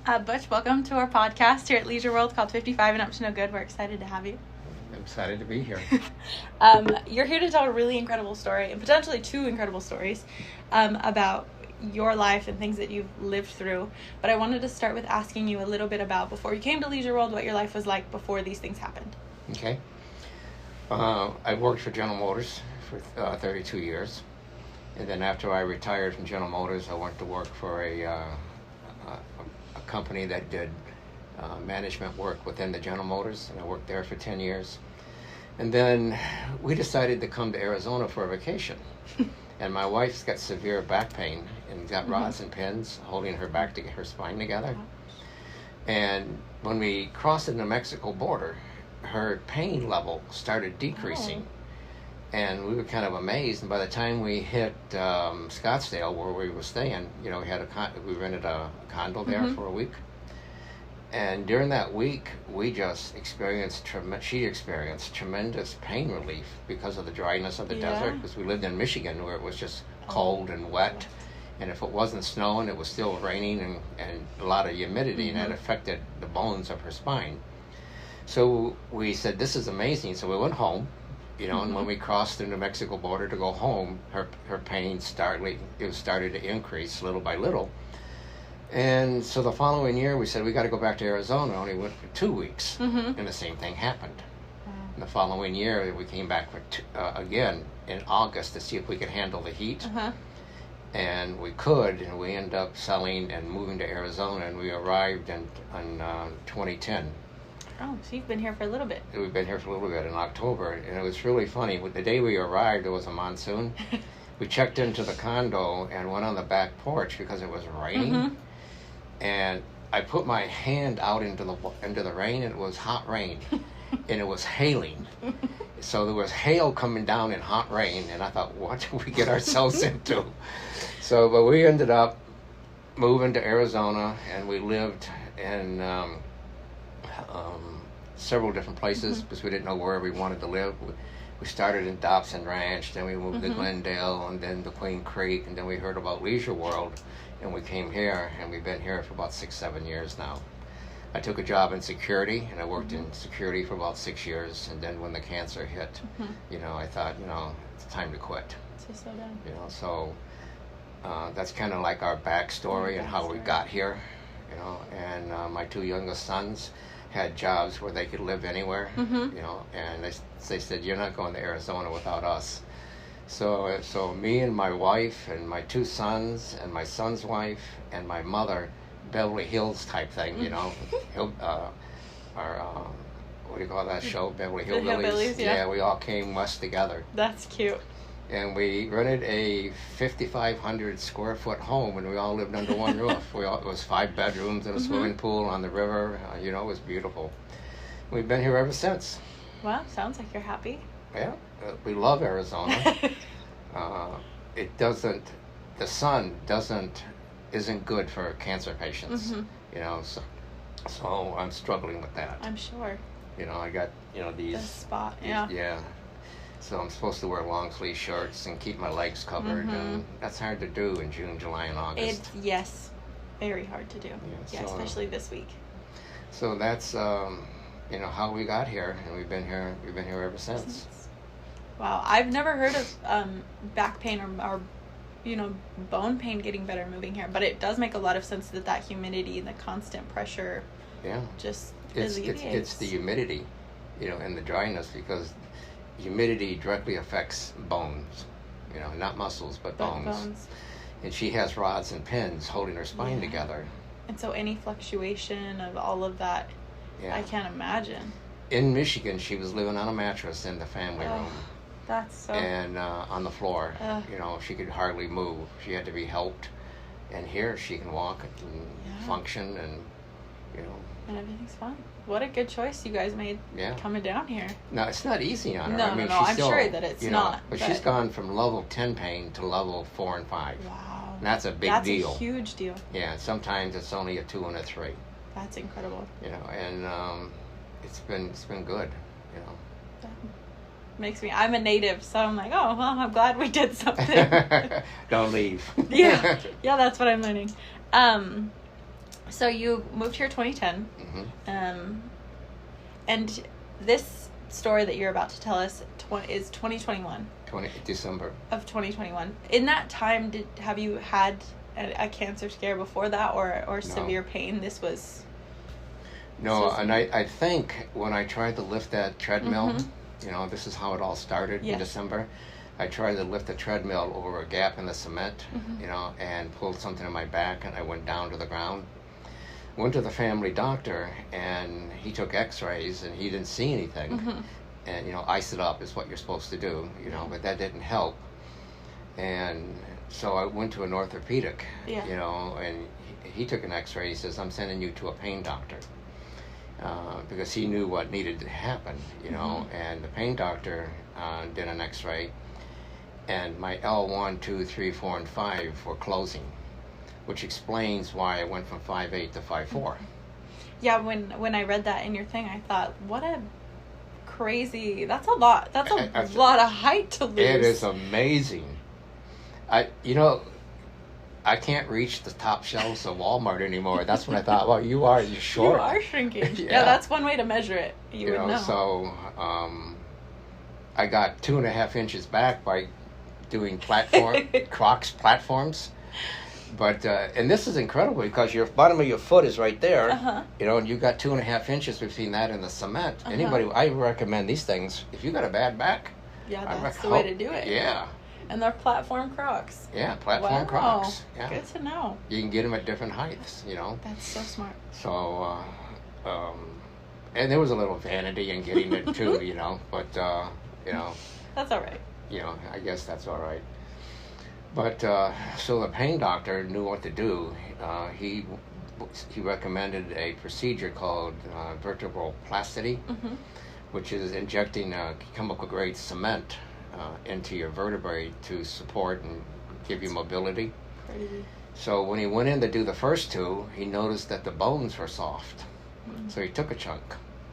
Butch, welcome to our podcast here at Leisure World called 55 and Up to No Good. We're excited to have you. I'm excited to be here. You're here to tell a really incredible story, and potentially two incredible stories, about your life and things that you've lived through. But I wanted to start with asking you a little bit about, before you came to Leisure World, what your life was like before these things happened. Okay. I worked for General Motors for 32 years. And then after I retired from General Motors, I went to work for a company that did management work within the General Motors, and I worked there for 10 years. And then we decided to come to Arizona for a vacation. And my wife's got severe back pain and got rods and pins holding her back to get her spine together. And when we crossed the New Mexico border, her pain level started decreasing. And we were kind of amazed. And by the time we hit Scottsdale, where we were staying, we rented a condo there for a week. And during that week, we just experienced tremendous pain relief because of the dryness of the desert. Because we lived in Michigan, where it was just cold and wet. And if it wasn't snowing, it was still raining and a lot of humidity, and that affected the bones of her spine. So we said, this is amazing. So we went home. And when we crossed the New Mexico border to go home, her pain started to increase little by little. And so the following year, we said, we got to go back to Arizona. Only went for 2 weeks, and the same thing happened. And the following year, we came back for again in August to see if we could handle the heat. And we could, and we ended up selling and moving to Arizona, and we arrived in 2010. Oh, so you've been here for a little bit. We've been here for a little bit in October, and it was really funny. The day we arrived, there was a monsoon. We checked into the condo and went on the back porch because it was raining. And I put my hand out into the rain, and it was hot rain, and it was hailing. So there was hail coming down in hot rain, and I thought, what did we get ourselves into? But we ended up moving to Arizona, and we lived in several different places because we didn't know where we wanted to live. We started in Dobson Ranch, then we moved to Glendale, and then to Queen Creek, and then we heard about Leisure World, and we came here, and we've been here for about 6-7 years now. I took a job in security, and I worked in security for about 6 years, and then when the cancer hit, I thought, it's time to quit. So slow down. So that's kind of like our backstory and how we got here, and my 2 youngest sons had jobs where they could live anywhere, and they said, you're not going to Arizona without us. So me and my wife and my 2 sons and my son's wife and my mother, Beverly Hills type thing, our what do you call that show, Beverly Hillbillies? Yeah, we all came west together. That's cute. And we rented a 5,500 square foot home, and we all lived under one roof. It was 5 bedrooms and a swimming pool on the river. It was beautiful. We've been here ever since. Well, sounds like you're happy. Yeah, we love Arizona. The sun isn't good for cancer patients. So I'm struggling with that. I'm sure. I got these. The spot. Yeah. So I'm supposed to wear long sleeve shirts and keep my legs covered, and that's hard to do in June, July, and August. Yes, very hard to do. Yeah, especially this week. So that's how we got here, and we've been here ever since. Wow, I've never heard of back pain or bone pain getting better moving here, but it does make a lot of sense that humidity and the constant pressure just alleviates. It's the humidity, and the dryness, because humidity directly affects bones, not muscles, but bones. And she has rods and pins holding her spine together. And so any fluctuation of all of that, I can't imagine. In Michigan, she was living on a mattress in the family room. That's so... And on the floor, she could hardly move. She had to be helped. And here she can walk and function and, And everything's fine. What a good choice you guys made coming down here. No, it's not easy on her. No, I'm sure that it's not. But she's gone from level 10 pain to level 4 and 5. Wow. And that's a big deal. That's a huge deal. Yeah, sometimes it's only a 2 and a 3. That's incredible. And it's been good, That makes me, I'm a native, so I'm like, oh, well, I'm glad we did something. Don't leave. Yeah, that's what I'm learning. So you moved here 2010. Mm-hmm. And this story that you're about to tell us is 2021. December of 2021. In that time, have you had a cancer scare before that, or No. severe pain? This was... No, and I think when I tried to lift that treadmill, Mm-hmm. This is how it all started Yes. in December. I tried to lift the treadmill over a gap in the cement, Mm-hmm. and pulled something in my back, and I went down to the ground. Went to the family doctor, and he took x-rays, and he didn't see anything. Mm-hmm. And, ice it up is what you're supposed to do, but that didn't help. And so I went to an orthopedic, Yeah. And he took an x-ray. He says, I'm sending you to a pain doctor. Because he knew what needed to happen, Mm-hmm. and the pain doctor did an x-ray, and my L1, 2, 3, 4, and 5 were closing, which explains why I went from 5'8" to 5'4". Yeah, when I read that in your thing, I thought, what a crazy... That's a lot. That's a lot of height to lose. It is amazing. I can't reach the top shelves of Walmart anymore. That's when I thought, well, you're short. You are shrinking. Yeah. Yeah, that's one way to measure it. You would know. So I got 2.5 inches back by doing Crocs platforms. But and this is incredible because your bottom of your foot is right there, and you got 2.5 inches between that and the cement. Anybody, I recommend these things. If you got a bad back, yeah, that's the way to do it. Yeah. And they're platform Crocs. Yeah, platform Crocs. Yeah. Good to know. You can get them at different heights, That's so smart. So, and there was a little vanity in getting it too, but, That's all right. I guess that's all right. But, so the pain doctor knew what to do. He recommended a procedure called vertebral plasticity, which is injecting chemical grade cement into your vertebrae to support and give you mobility. Crazy. So when he went in to do the first two, he noticed that the bones were soft. So he took a chunk,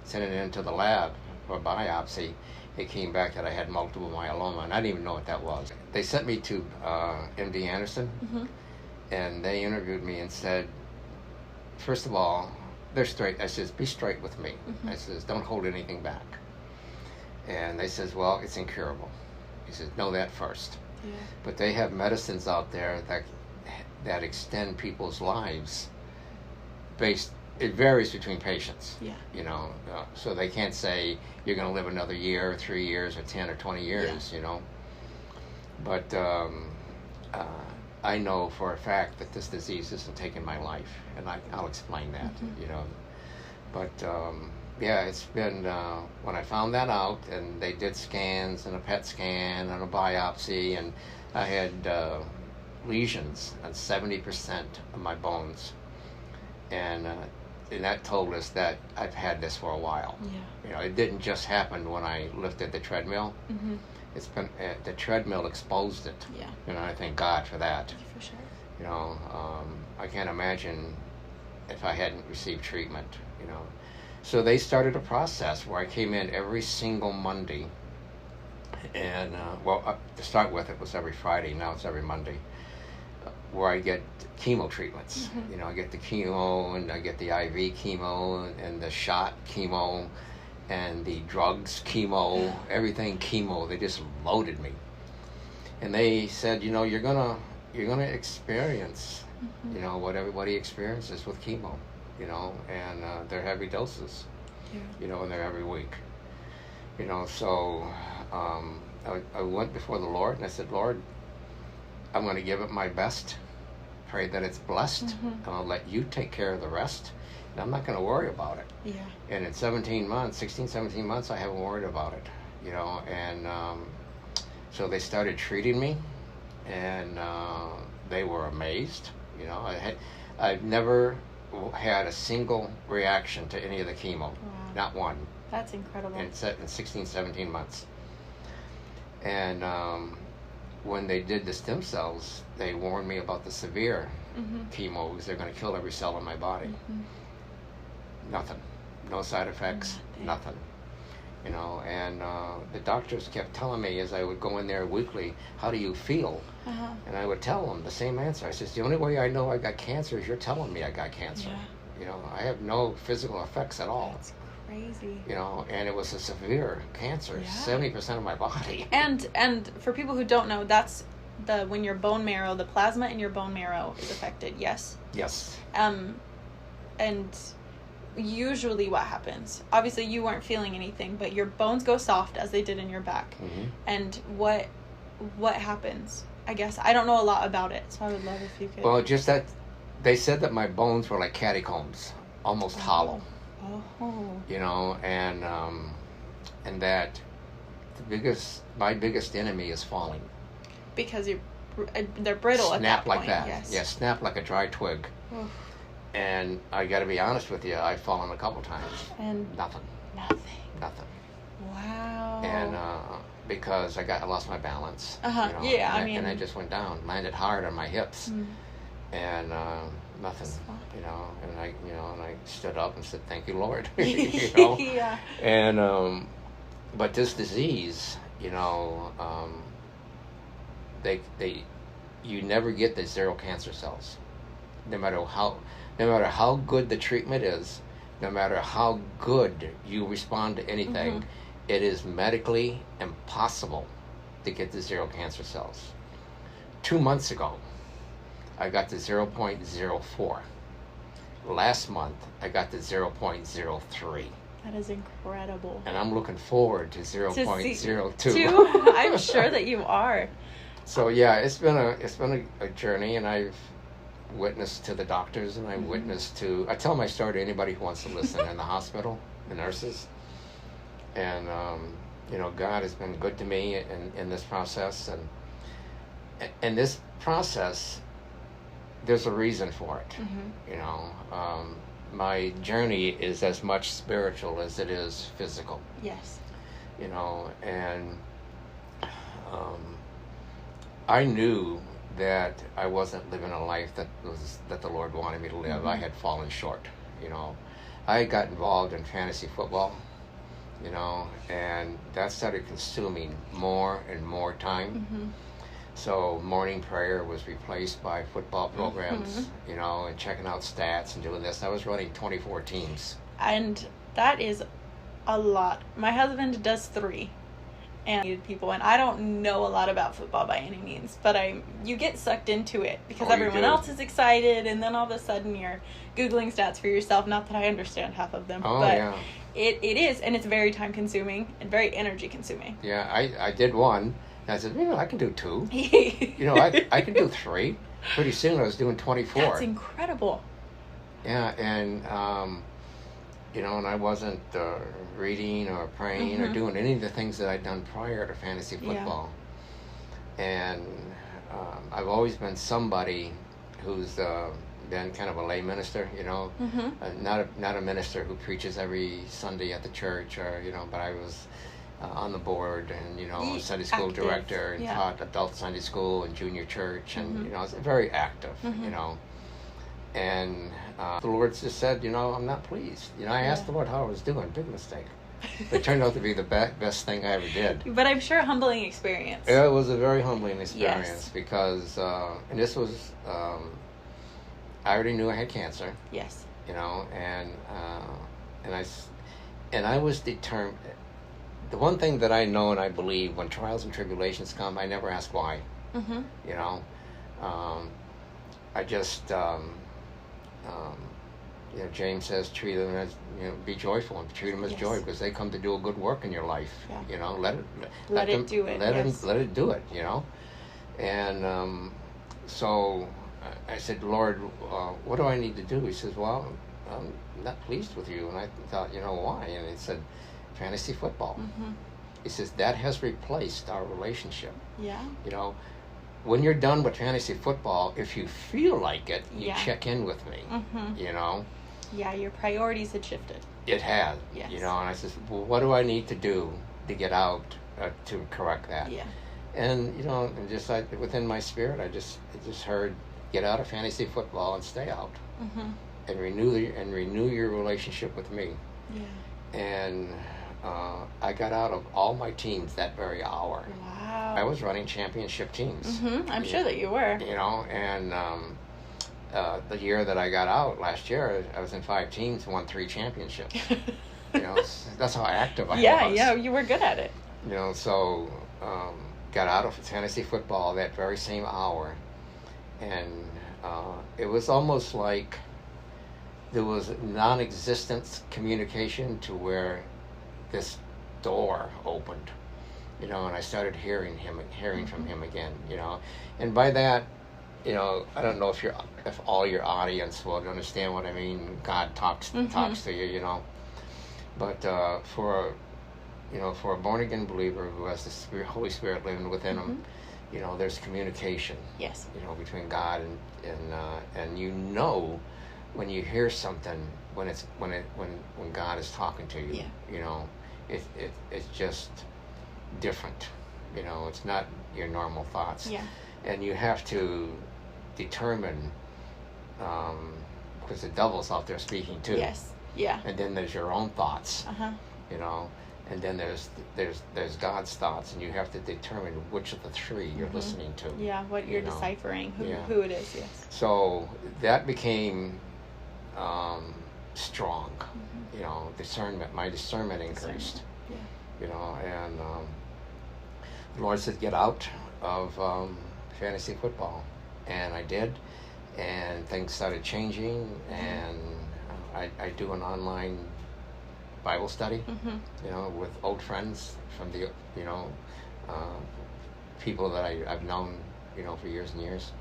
sent it into the lab for biopsy. It came back that I had multiple myeloma, and I didn't even know what that was. They sent me to MD Anderson, and they interviewed me and said, first of all, they're straight. I says, be straight with me. I says, don't hold anything back. And they says, well, it's incurable. He says, know that first. Yeah. But they have medicines out there that extend people's lives it varies between patients. Yeah. So they can't say you're going to live another year or 3 years or 10 or 20 years, But I know for a fact that this disease isn't taking my life, and I'll explain that, But yeah, it's been, when I found that out, and they did scans and a PET scan and a biopsy, and I had lesions on 70% of my bones. And that told us that I've had this for a while. Yeah. It didn't just happen when I lifted the treadmill. It's been, the treadmill exposed it. Yeah. And I thank God for that. For sure. I can't imagine if I hadn't received treatment, So they started a process where I came in every single Monday. And, to start with, it was every Friday. Now it's every Monday. Where I get chemo treatments. I get the chemo, and I get the IV chemo, and the shot chemo, and the drugs chemo, everything chemo. They just loaded me. And they said, you're gonna experience, what everybody experiences with chemo, and they're heavy doses, and they're every week. So I went before the Lord, and I said, Lord, I'm going to give it my best, pray that it's blessed, and I'll let you take care of the rest, and I'm not going to worry about it. Yeah. And in 16, 17 months, I haven't worried about it, and so they started treating me, and they were amazed. I've never had a single reaction to any of the chemo, Wow. not one. That's incredible. In 16, 17 months. And when they did the stem cells, they warned me about the severe chemo, because they're going to kill every cell in my body. Nothing. No side effects, nothing. And the doctors kept telling me as I would go in there weekly, how do you feel? And I would tell them the same answer. I says, the only way I know I got cancer is you're telling me I got cancer. Yeah. You know, I have no physical effects at all. That's crazy. You know, and it was a severe cancer, Yeah. 70% of my body. And for people who don't know, that's when your bone marrow, the plasma in your bone marrow is affected. Yes. Yes. And usually what happens, obviously you weren't feeling anything, but your bones go soft as they did in your back. Mm-hmm. And what happens? I guess I don't know a lot about it, so I would love if you could. Well, just that they said that my bones were like catacombs, almost hollow. Oh. You know, and that my biggest enemy is falling. Because they're brittle at that Snap like point. that. Yes. Yeah, snap like a dry twig. Oof. And I got to be honest with you, I've fallen a couple times. And Nothing. Wow. And because I lost my balance. Uh-huh. You know, Yeah, and I just went down, landed hard on my hips, and nothing. Swap. You know, and I stood up and said, "Thank you, Lord." You know. Yeah. And but this disease, you know, you never get the zero cancer cells, no matter how good the treatment is, no matter how good you respond to anything, it is medically impossible to get the zero cancer cells. 2 months ago, I got to 0.04. Last month, I got to 0.03. That is incredible. And I'm looking forward to 0.02. I'm sure that you are. So yeah, it's been a journey, and I've witnessed to the doctors, and I've witnessed to. I tell my story to anybody who wants to listen in the hospital, the nurses, and you know, God has been good to me in this process, and in this process, there's a reason for it. You know, my journey is as much spiritual as it is physical. Yes. You know, and I knew that I wasn't living a life that the Lord wanted me to live. I had fallen short. You know, I got involved in fantasy football. You know, and that started consuming more and more time. So morning prayer was replaced by football programs, you know, and checking out stats and doing this. I was running 24 teams. And that is a lot. My husband does 3. And people, and I don't know a lot about football by any means, but you get sucked into it because everyone else is excited, and then all of a sudden you're Googling stats for yourself. Not that I understand half of them, but yeah. It is, and it's very time consuming and very energy consuming. Yeah, I did one. And I said, you know, I can do 2. You know, I can do 3. Pretty soon I was doing 24. That's incredible. Yeah, and, you know, and I wasn't reading or praying or doing any of the things that I'd done prior to fantasy football. Yeah. And I've always been somebody who's been kind of a lay minister, you know, not a minister who preaches every Sunday at the church, or, you know, but I was on the board, and, you know, Sunday school director, and taught adult Sunday school and junior church, and you know, I was very active, you know, and the Lord just said, you know, I'm not pleased. You know, I asked the Lord how I was doing. Big mistake. It turned out to be the best thing I ever did. But I'm sure a humbling experience. It was a very humbling experience because, and this was, I already knew I had cancer. Yes. You know, and I was determined. The one thing that I know and I believe, when trials and tribulations come, I never ask why. You know, I just, you know, James says, treat them as, you know, be joyful and treat them as joy, because they come to do a good work in your life. Yeah. You know, let it do it. Let it do it. You know, and so I said, Lord, what do I need to do? He says, well, I'm not pleased with you. And I thought, you know, why? And he said, fantasy football. He says, that has replaced our relationship. Yeah. You know, when you're done with fantasy football, if you feel like it, you check in with me. You know. Yeah, your priorities had shifted. It has. Yes. You know, and I said, well, what do I need to do to get out to correct that? Yeah. And, you know, and just within my spirit, I just heard, get out of fantasy football and stay out, and renew your relationship with me. Yeah. And I got out of all my teams that very hour. Wow. I was running championship teams. I'm sure that you were. You know, the year that I got out last year, I was in 5 teams, won 3 championships. That's how active I was. Yeah, you were good at it. So got out of fantasy football that very same hour, and it was almost like there was non-existent communication to where this door opened, and I started hearing from him again, and by that, I don't know if all your audience will understand what I mean. God talks to you, but for a born again believer who has the Holy Spirit living within him, there's communication. Yes. Between God and when you hear something, when God is talking to you, it's just different. It's not your normal thoughts. Yeah. And you have to determine, because the devil's out there speaking too. Yes. Yeah. And then there's your own thoughts. And then there's God's thoughts, and you have to determine which of the 3 you're listening to. Yeah, what you're deciphering, who it is. Yes. So that became strong. Discernment. My discernment increased. Yeah. And the Lord said, "Get out of fantasy football," and I did, and things started changing, and I do an online Bible study, with old friends from the, people that I've known, for years and years,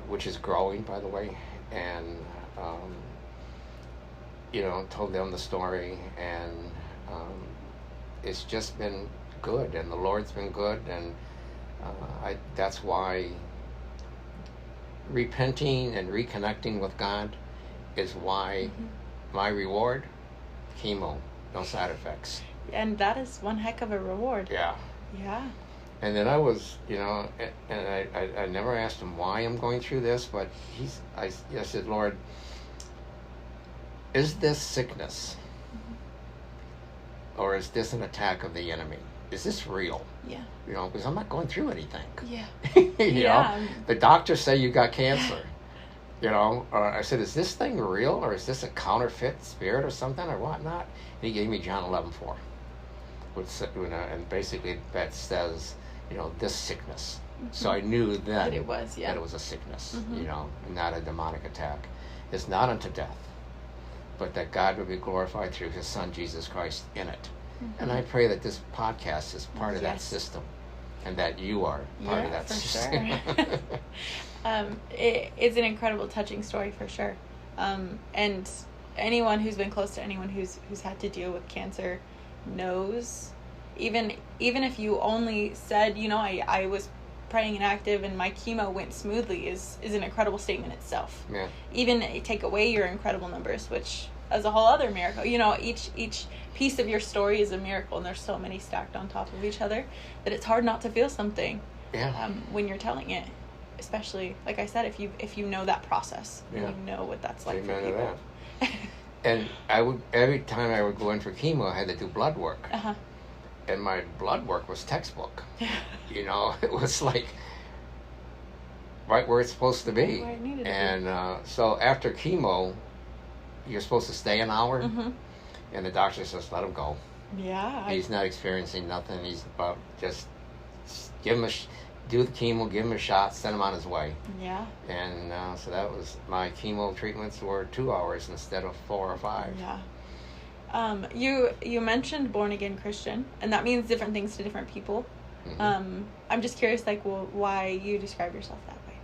which is growing, by the way, and, told them the story, and it's just been good, and the Lord's been good, and that's why repenting and reconnecting with God is why my reward, chemo, no side effects. And that is one heck of a reward. Yeah. Yeah. And then I was, and I never asked him why I'm going through this, but I said, "Lord, is this sickness, or is this an attack of the enemy? Is this real?" Yeah. Because I'm not going through anything. Yeah. The doctors say you got cancer. I said, "Is this thing real, or is this a counterfeit spirit or something, or whatnot?" And he gave me John 11:4, and basically that says, this sickness. So I knew then that it was a sickness, not a demonic attack. It's not unto death, but that God would be glorified through His Son Jesus Christ in it. And I pray that this podcast is part of that system, and that you are part of that system. Sure. It's an incredible, touching story for sure. And anyone who's been close to anyone who's had to deal with cancer knows, even if you only said, I was praying and active and my chemo went smoothly, is an incredible statement itself. Yeah. Even take away your incredible numbers, which is a whole other miracle. Each piece of your story is a miracle, and there's so many stacked on top of each other that it's hard not to feel something when you're telling it. Especially, like I said, if you know that process, you know what that's like. Amen for people. to that. And every time I would go in for chemo, I had to do blood work. And my blood work was textbook. It was like right where it's supposed to be. Where it needed and so after chemo, you're supposed to stay an hour, and the doctor says, "Let him go. Yeah. He's not experiencing nothing. He's about just give him do the chemo, give him a shot, send him on his way." Yeah. And so that was, my chemo treatments were 2 hours instead of 4 or 5. Yeah. You mentioned born again Christian, and that means different things to different people. I'm just curious, why you describe yourself that way.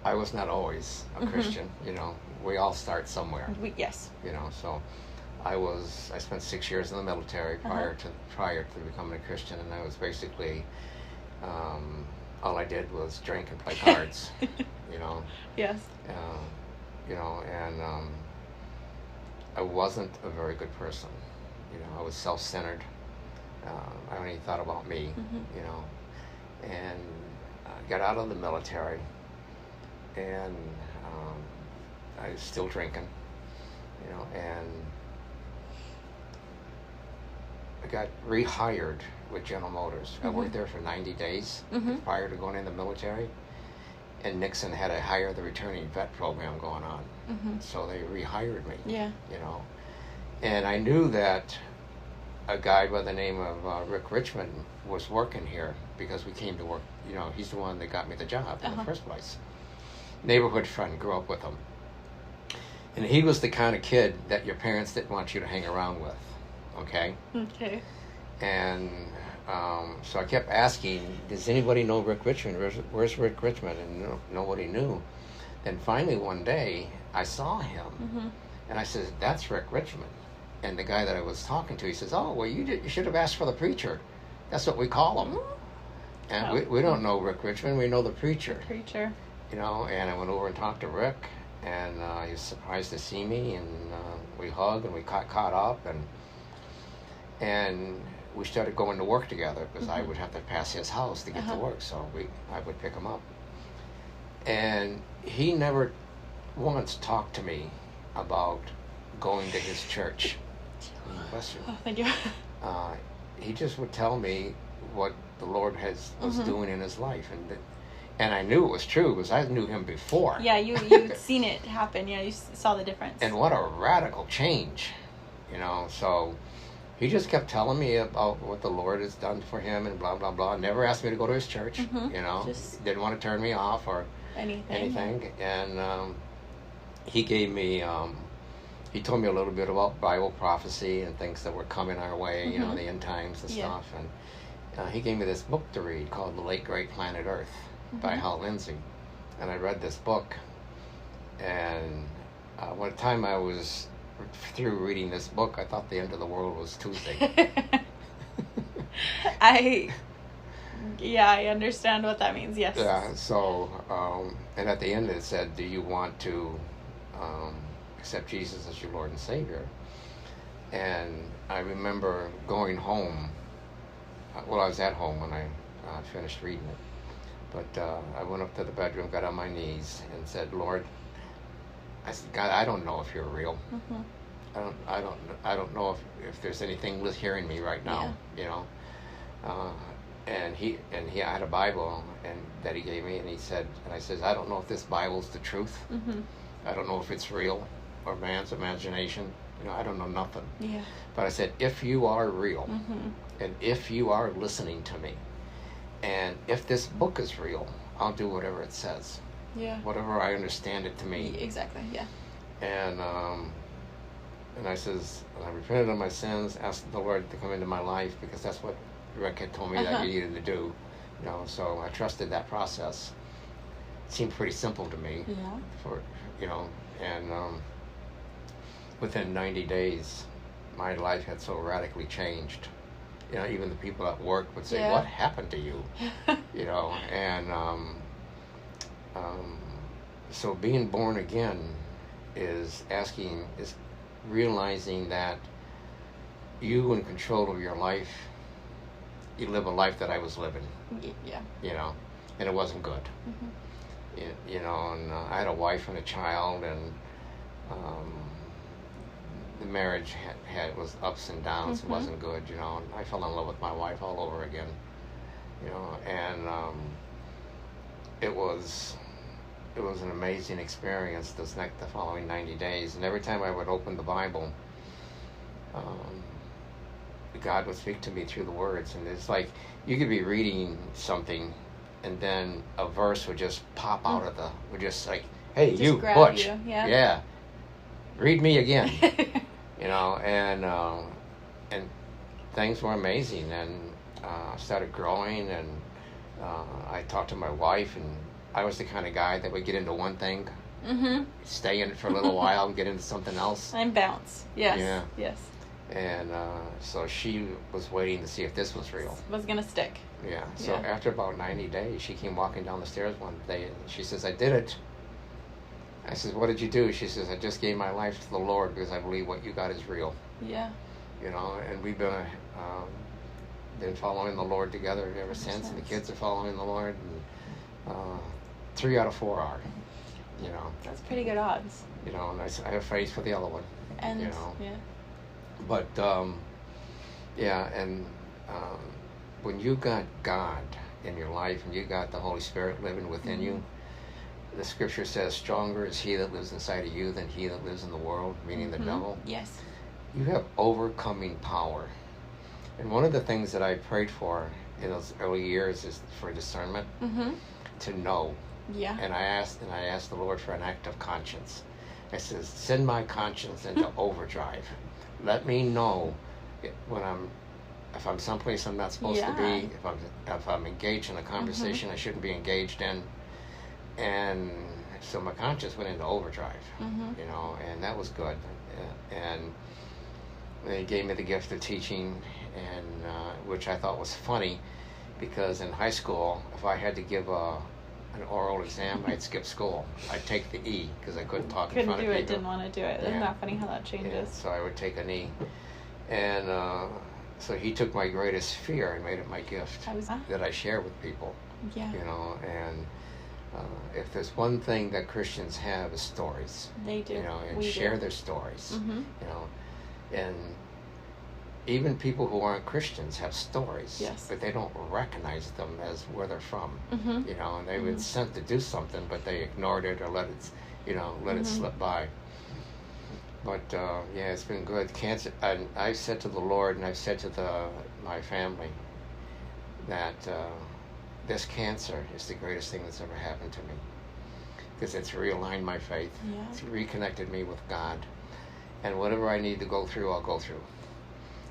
I was not always a Christian. We all start somewhere. Yes. So I spent 6 years in the military prior to becoming a Christian, and I was basically, all I did was drink and play cards. Yes. And I wasn't a very good person. I was self-centered. I only thought about me. And I got out of the military, and I was still drinking. And I got rehired with General Motors. I worked there for 90 days prior to going in the military, and Nixon had a hire the returning vet program going on. So they rehired me. Yeah. You know, and I knew that a guy by the name of Rick Richmond was working here because we came to work. You know, he's the one that got me the job in the first place. Neighborhood friend, grew up with him. And he was the kind of kid that your parents didn't want you to hang around with. Okay? Okay. And so I kept asking, does anybody know Rick Richmond? Where's Rick Richmond? And nobody knew. Then finally one day, I saw him. And I said, that's Rick Richmond. And the guy that I was talking to, he says, oh, well, you should have asked for the preacher. That's what we call him. And we don't know Rick Richmond, we know the preacher. The preacher. You know, and I went over and talked to Rick, and he was surprised to see me, and we hugged, and we caught up, and we started going to work together, because I would have to pass his house to get to work, so I would pick him up. And he never once talked to me about going to his church. Bless you. Oh, thank you. He just would tell me what the Lord was doing in his life, and I knew it was true because I knew him before. Yeah, you'd seen it happen. Yeah, you saw the difference. And what a radical change, you know. So he just kept telling me about what the Lord has done for him and blah blah blah. Never asked me to go to his church, you know. Just didn't want to turn me off or anything. And he gave me. He told me a little bit about Bible prophecy and things that were coming our way, you know, the end times and stuff. And he gave me this book to read called The Late Great Planet Earth by Hal Lindsey. And I read this book. And one time I was through reading this book, I thought the end of the world was Tuesday. I understand what that means, yes. Yeah, so, and at the end it said, do you want to accept Jesus as your Lord and Savior? And I remember going home. Well, I was at home when I finished reading it. But I went up to the bedroom, got on my knees, and said, Lord, I said, God, I don't know if you're real. I don't know if there's anything hearing me right now, you know. And I had a Bible and that he gave me, and he said, and I says, I don't know if this Bible's the truth. I don't know if it's real or man's imagination. You know, I don't know nothing. Yeah. But I said, if you are real, and if you are listening to me, and if this book is real, I'll do whatever it says. Yeah. Whatever I understand it to mean. Exactly. Yeah. And I says, I repented of my sins, asked the Lord to come into my life, because that's what Rick had told me that you needed to do. You know, so I trusted that process. It seemed pretty simple to me. Yeah. For, you know, and within 90 days, my life had so radically changed. You know, even the people at work would say, what happened to you? You know, and so being born again is realizing that you in control of your life, you live a life that I was living. Yeah. You know, and it wasn't good. You know, and I had a wife and a child, and the marriage was ups and downs. It wasn't good, you know. I fell in love with my wife all over again, you know, and it was an amazing experience the following 90 days. And every time I would open the Bible, God would speak to me through the words. And it's like you could be reading something, and then a verse would just pop out would just like, hey, just you, Butch, yeah, read me again. You know, and things were amazing, and I started growing, and I talked to my wife, and I was the kind of guy that would get into one thing, stay in it for a little while, and get into something else. And bounce. Yes. Yeah. Yes. And so she was waiting to see if this was real. Was going to stick. Yeah. So after about 90 days, she came walking down the stairs one day, and she says, I did it. I said, what did you do? She says, I just gave my life to the Lord because I believe what you got is real. Yeah. You know, and we've been following the Lord together ever since, and the kids are following the Lord. And 3 out of 4 are, you know. That's pretty good odds. You know, and I have faith for the other one. And, you know. Yeah. But, when you got God in your life and you got the Holy Spirit living within you, the scripture says, stronger is he that lives inside of you than he that lives in the world, meaning the devil. Yes. You have overcoming power. And one of the things that I prayed for in those early years is for discernment, to know. Yeah. And I asked the Lord for an act of conscience. I said, send my conscience into overdrive. Let me know if I'm someplace I'm not supposed to be, if I'm engaged in a conversation I shouldn't be engaged in. And so my conscience went into overdrive, you know, and that was good. And he gave me the gift of teaching, and which I thought was funny, because in high school, if I had to give an oral exam, I'd skip school. I'd take the E because I couldn't talk in front of people. Couldn't do it, didn't want to do it. Isn't that funny how that changes? Yeah, so I would take an E. And so he took my greatest fear and made it my gift that I share with people. Yeah. You know, and if there's one thing that Christians have is stories. They do. You know, and share their stories. You know, and even people who aren't Christians have stories, but they don't recognize them as where they're from. You know, and they were sent to do something, but they ignored it or let it slip by. But yeah, it's been good. Cancer. And I've said to the Lord, and I've said to my family, that this cancer is the greatest thing that's ever happened to me, because it's realigned my faith. It's reconnected me with God, and whatever I need to go through, I'll go through.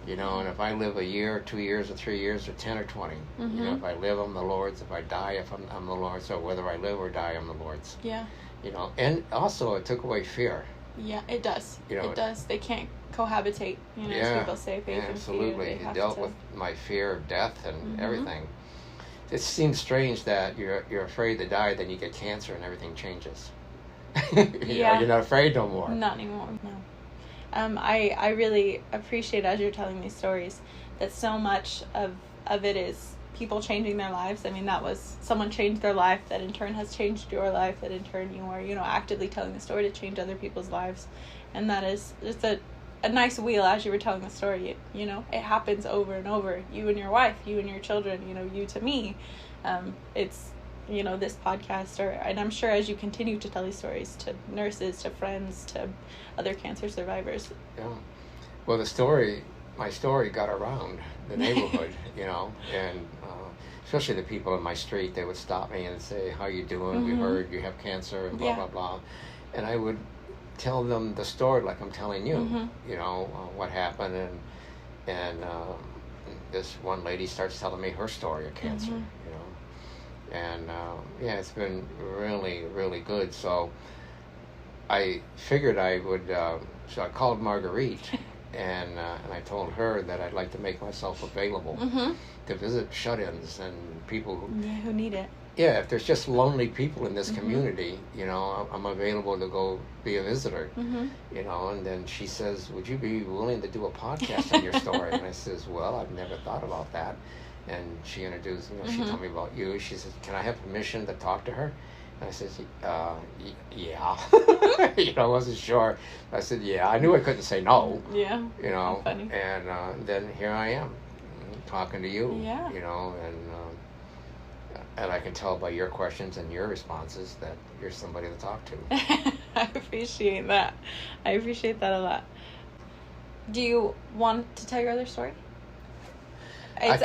You know, and if I live a year, or 2 years, or 3 years, or 10 or 20, you know, if I live, I'm the Lord's. If I die, if I'm the Lord's. So whether I live or die, I'm the Lord's. Yeah. You know, and also it took away fear. Yeah, it does. You know, it does. They can't cohabitate. You know, as people say, faith and absolutely. fear. It dealt with my fear of death and everything. It seems strange that you're afraid to die, then you get cancer and everything changes. You know, you're not afraid no more. Not anymore. No. I really appreciate, as you're telling these stories, that so much of it is people changing their lives. I mean, that was someone changed their life that in turn has changed your life, that in turn you are, you know, actively telling the story to change other people's lives. And that is just a nice wheel as you were telling the story. You know, it happens over and over. You and your wife, you and your children, you know, you to me. It's, you know, this podcast, and I'm sure as you continue to tell these stories to nurses, to friends, to other cancer survivors. Yeah. Well, my story got around the neighborhood, you know, and especially the people in my street, they would stop me and say, how you doing? We heard you have cancer and blah, blah, blah. And I would tell them the story like I'm telling you, you know, what happened. And this one lady starts telling me her story of cancer, you know. And yeah, it's been really, really good. So I figured I would, so I called Marguerite and I told her that I'd like to make myself available to visit shut-ins and people who need it. Yeah, if there's just lonely people in this community, you know, I'm available to go be a visitor, you know. And then she says, would you be willing to do a podcast on your story? And I says, well, I've never thought about that. And she introduced, you know, she told me about you. She said, can I have permission to talk to her? And I said, yeah. You know, I wasn't sure. I said, yeah. I knew I couldn't say no. Yeah. You know, funny. And then here I am talking to you, you know, and I can tell by your questions and your responses that you're somebody to talk to. I appreciate that. I appreciate that a lot. Do you want to tell your other story? I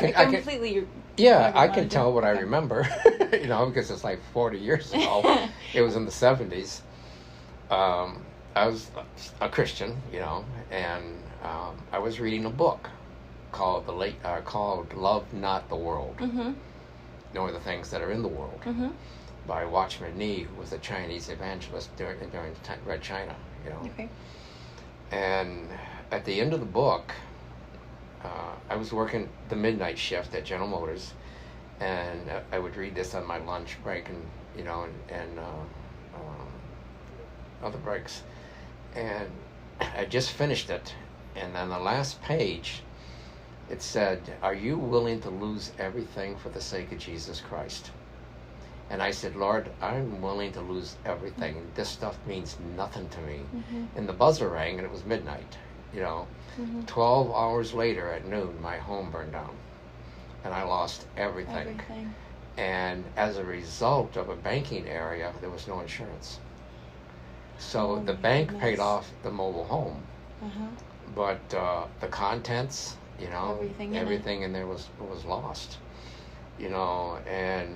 can tell what I remember, you know, because it's like 40 years ago. It was in the 70s. I was a Christian, you know, and I was reading a book called Love Not the World, Nor the Things That Are in the World, by Watchman Nee, who was a Chinese evangelist during Red China, you know. Okay. And at the end of the book, I was working the midnight shift at General Motors, and I would read this on my lunch break, and you know, and other breaks, and I just finished it, and on the last page, it said, "Are you willing to lose everything for the sake of Jesus Christ?" And I said, "Lord, I'm willing to lose everything. This stuff means nothing to me." And the buzzer rang, and it was midnight. You know, 12 hours later at noon, my home burned down, and I lost everything. And as a result of a banking area, there was no insurance. So the bank paid off the mobile home, but the contents, everything in there was lost. And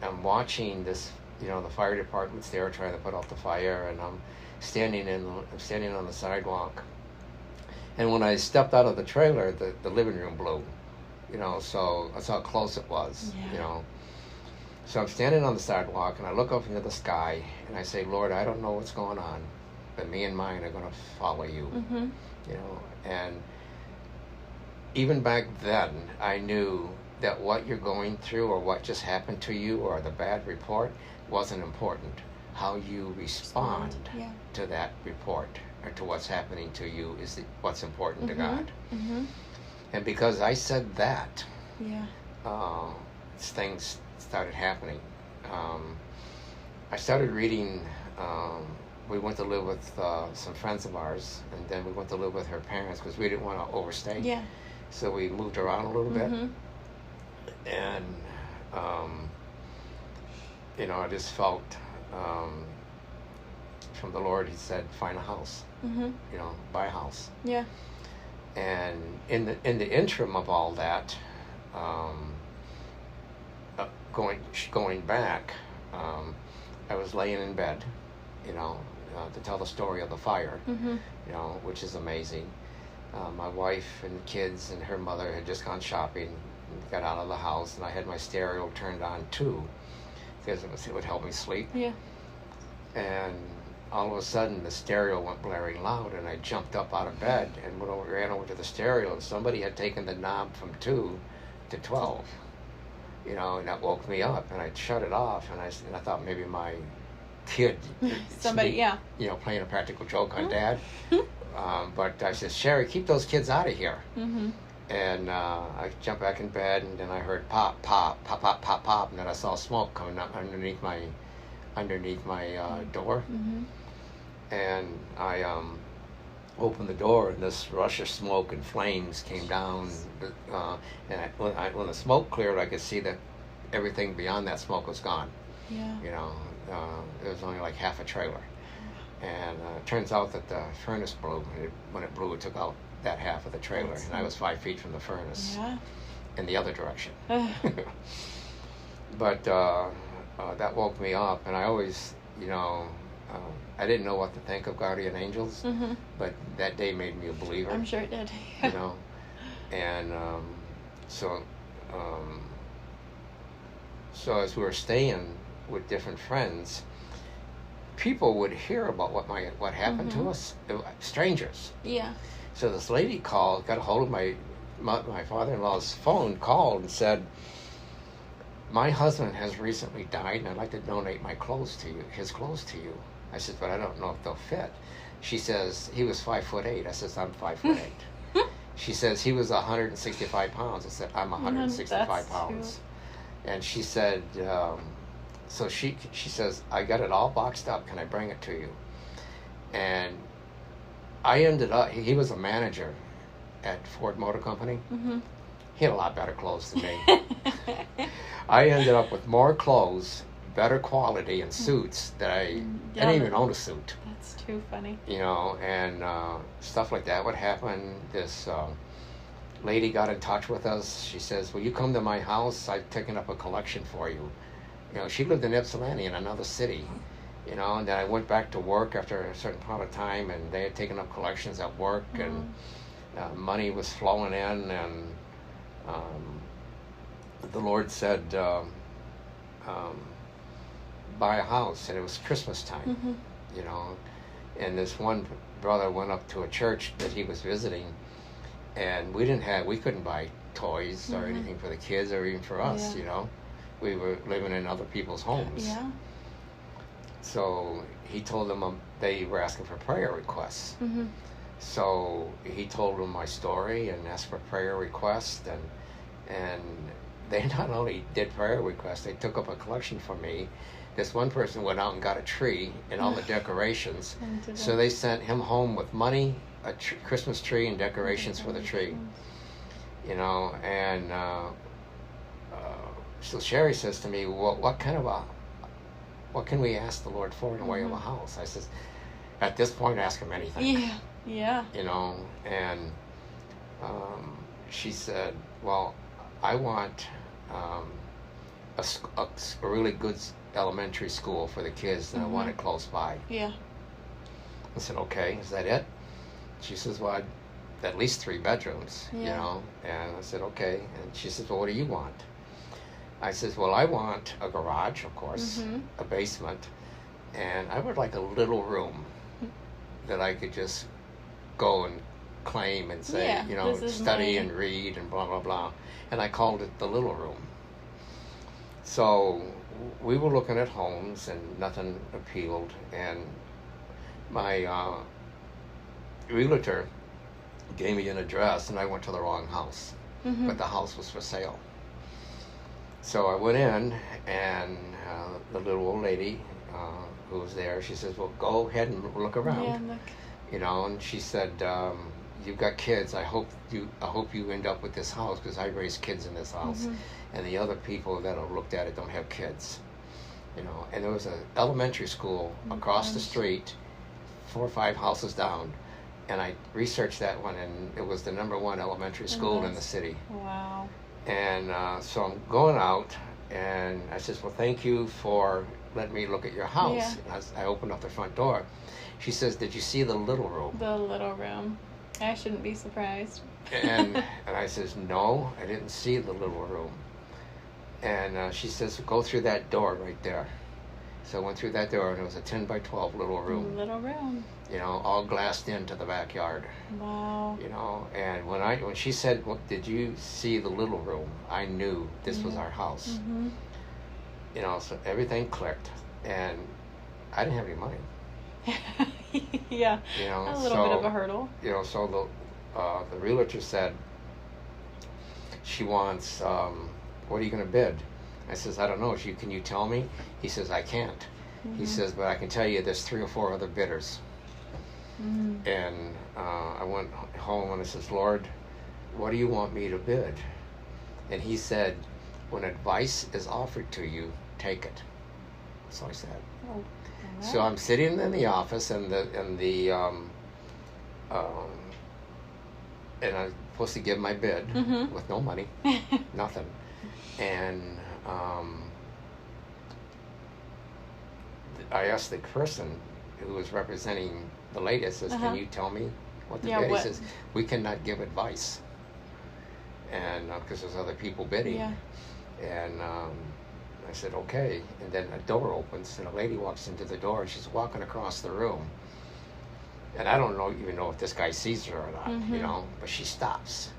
I'm watching this, the fire department's there trying to put out the fire, and I'm standing on the sidewalk. And when I stepped out of the trailer, the living room blew, so that's how close it was, So I'm standing on the sidewalk, and I look up into the sky, and I say, Lord, I don't know what's going on, but me and mine are going to follow you, And even back then, I knew that what you're going through or what just happened to you or the bad report wasn't important. How you respond to that report or to what's happening to you is what's important to God. And because I said that, things started happening. I started reading, we went to live with some friends of ours, and then we went to live with her parents because we didn't want to overstay. Yeah. So we moved around a little bit. And, I just felt from the Lord, he said, find a house, buy a house. Yeah. And in the interim of all that, going back, I was laying in bed, to tell the story of the fire, which is amazing. My wife and kids and her mother had just gone shopping and got out of the house, and I had my stereo turned on too, because it would help me sleep. Yeah. And all of a sudden, the stereo went blaring loud, and I jumped up out of bed and ran over to the stereo, and somebody had taken the knob from 2 to 12. And that woke me up, and I shut it off, and I thought maybe my kid, somebody, playing a practical joke on Dad. But I said, Sherry, keep those kids out of here. And I jumped back in bed, and then I heard pop, pop, pop, pop, pop, pop, and then I saw smoke coming up underneath my door. And I opened the door, and this rush of smoke and flames came down. And when the smoke cleared, I could see that everything beyond that smoke was gone. Yeah. It was only like half a trailer. And it turns out that the furnace blew. When it blew, it took out that half of the trailer. And I was 5 feet from the furnace in the other direction. But that woke me up. And I always, I didn't know what to think of guardian angels. But that day made me a believer. I'm sure it did. And so as we were staying with different friends, people would hear about what happened to us, strangers. Yeah. So this lady got a hold of my father-in-law's phone, called and said, my husband has recently died, and I'd like to donate his clothes to you. I said, but I don't know if they'll fit. She says, he was 5'8". I says, I'm 5'8". She says, he was 165 pounds. I said, I'm 165 pounds. And she said, so she says, I got it all boxed up. Can I bring it to you? And I ended up, he was a manager at Ford Motor Company. He had a lot better clothes than me. I ended up with more clothes, better quality, and suits that I didn't even own a suit. That's too funny. And stuff like that would happen. This lady got in touch with us. She says, will you come to my house? I've taken up a collection for you. She lived in Ypsilanti, in another city, and then I went back to work after a certain amount of time, and they had taken up collections at work, and money was flowing in, and the Lord said, buy a house, and it was Christmas time, and this one brother went up to a church that he was visiting, and we couldn't buy toys or anything for the kids or even for us, We were living in other people's homes. Yeah. So he told them they were asking for prayer requests. So he told them my story and asked for prayer requests, and they not only did prayer requests, they took up a collection for me. This one person went out and got a tree and all the decorations. So they sent him home with money, a Christmas tree, and decorations for the tree. And so Sherry says to me, what can we ask the Lord for in the way of a house? I says, at this point, ask him anything. Yeah. You know, and she said, well, I want a really good elementary school for the kids, and I want it close by. Yeah. I said, okay, is that it? She says, well, at least 3 bedrooms, you know. And I said, okay. And she says, well, what do you want? I says, well, I want a garage, of course, a basement, and I would like a little room that I could just go and claim and say, you know, study and read and blah, blah, blah. And I called it the little room. So we were looking at homes and nothing appealed. And my realtor gave me an address and I went to the wrong house. But the house was for sale. So I went in and the little old lady who was there, she says, well, go ahead and look around. Yeah, look. You know, and she said, you've got kids. I hope you end up with this house because I raised kids in this house. And the other people that have looked at it don't have kids. You know, and there was an elementary school across the street, 4 or 5 houses down. And I researched that one, and it was the #1 elementary school in the city. Wow. And so I'm going out, and I says, well, thank you for letting me look at your house. And I opened up the front door. She says, did you see the little room? The little room. I shouldn't be surprised. and I says, no, I didn't see the little room. And she says, go through that door right there. So I went through that door, and it was a 10 by 12 little room. Little room. You know, all glassed into the backyard. Wow. You know, and when she said, well, did you see the little room? I knew this was our house. You know, so everything clicked, and I didn't have any money. Yeah. You know, a little bit of a hurdle. You know, so the realtor said she wants, what are you going to bid? I says, I don't know. Can you tell me? He says, I can't. He says, but I can tell you there's 3 or 4 other bidders. And I went home and I says, Lord, what do you want me to bid? And he said, when advice is offered to you, take it. So I said. Oh, wow. So I'm sitting in the office, and I'm supposed to give my bid with no money, nothing. And I asked the person who was representing the lady, I says, can you tell me what the bid? He says, we cannot give advice. And because there's other people bidding. Yeah. And I said, okay. And then a door opens, and a lady walks into the door, and she's walking across the room. And I don't even know if this guy sees her or not, you know, but she stops.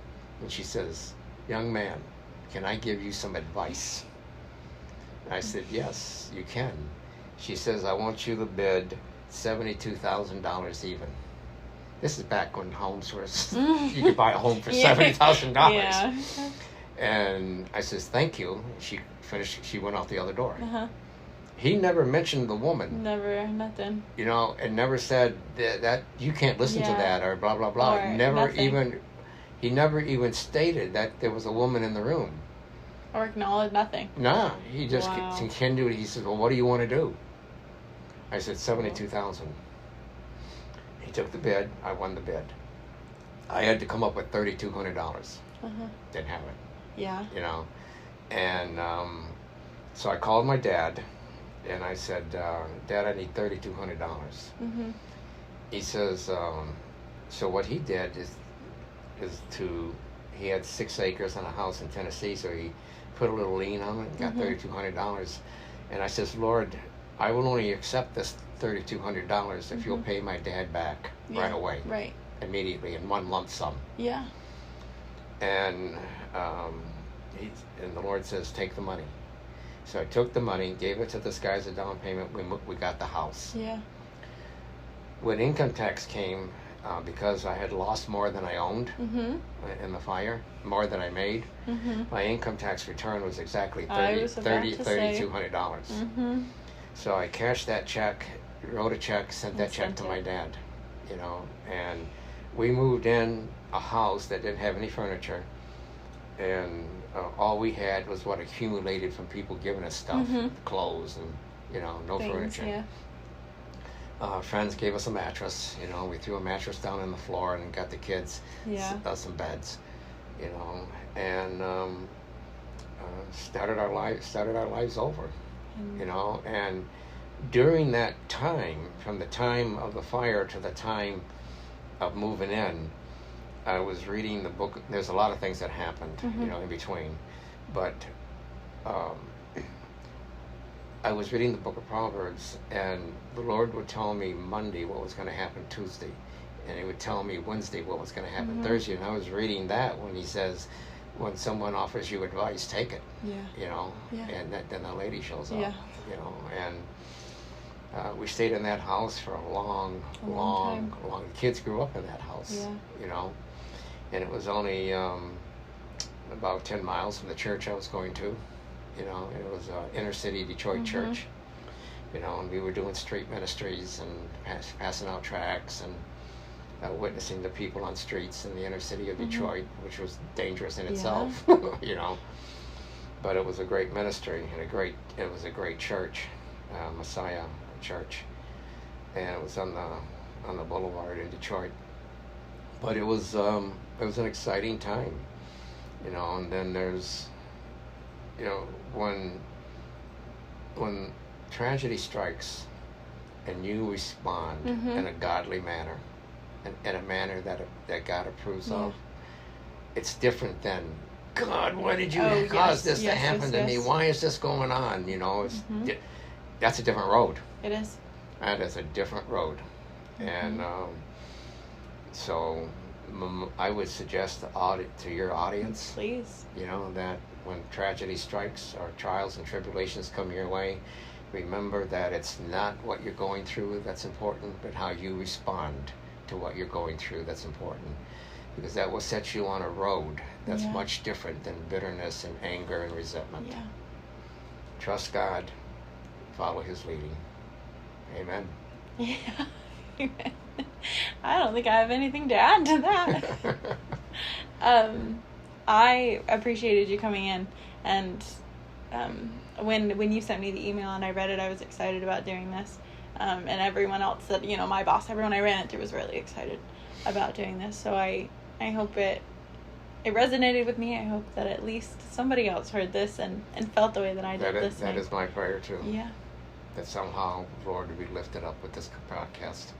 And she says, young man, can I give you some advice? And I said, yes, you can. She says, I want you to bid $72,000 even. This is back when homes were, you could buy a home for $70,000. Yeah. And I says, thank you. She finished, she went out the other door. He never mentioned the woman. Never, nothing. You know, and never said that you can't listen to that or blah, blah, blah. Or He never even stated that there was a woman in the room. Or acknowledged nothing. Nah, he just continued. He said, well, what do you want to do? I said, $72,000. He took the bid. I won the bid. I had to come up with $3,200. Didn't have it. Yeah. You know, and so I called my dad, and I said, Dad, I need $3,200. He says, so what he did is he had 6 acres and a house in Tennessee, so he put a little lien on it and got $3,200. And I says, Lord, I will only accept this $3,200 if you'll pay my dad back right away. Right. Immediately in one lump sum. Yeah. And the Lord says, take the money. So I took the money, gave it to this guy as a down payment. We got the house. Yeah. When income tax came, because I had lost more than I owned in the fire, more than I made, my income tax return was exactly $3,200. So I cashed that check, wrote a check, sent that check to my dad, you know, and we moved in a house that didn't have any furniture. and all we had was what accumulated from people giving us stuff, clothes, and no Things, furniture. Yeah. Friends gave us a mattress. We threw a mattress down on the floor and got the kids some beds. And started our lives over. And during that time, from the time of the fire to the time of moving in, I was reading the book. There's a lot of things that happened, in between, but I was reading the book of Proverbs, and the Lord would tell me Monday what was going to happen Tuesday, and He would tell me Wednesday what was going to happen Thursday. And I was reading that when He says, when someone offers you advice, take it. And then the lady shows up. And we stayed in that house for a long time. Kids grew up in that house. And it was only about 10 miles from the church I was going to. It was an inner city Detroit church. And we were doing street ministries and passing out tracts and witnessing the people on streets in the inner city of Detroit, which was dangerous in itself. But it was a great ministry and it was a great church, Messiah Church, and it was on the boulevard in Detroit. But it was an exciting time, and then there's, when tragedy strikes and you respond in a godly manner, in a manner that God approves of, it's different than, God, why did you cause this to happen to me? Why is this going on? That's a different road. It is. That is a different road. And so I would suggest to your audience, please, that when tragedy strikes or trials and tribulations come your way, remember that it's not what you're going through that's important, but how you respond to what you're going through that's important. Because that will set you on a road that's much different than bitterness and anger and resentment. Trust God. Follow His leading. Amen. Yeah. Amen. I don't think I have anything to add to that. I appreciated you coming in, and when you sent me the email and I read it, I was excited about doing this. And everyone else that, my boss, everyone I ran into was really excited about doing this. So I hope it resonated with me. I hope that at least somebody else heard this and felt the way that I did this. That is my prayer too. Yeah. That somehow the Lord will be lifted up with this podcast.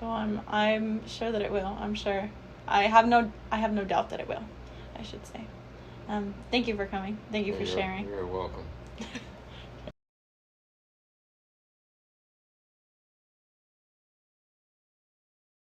Well, I'm sure that it will. I'm sure. I have no doubt that it will, I should say. Thank you for coming. Thank you for sharing. You're welcome.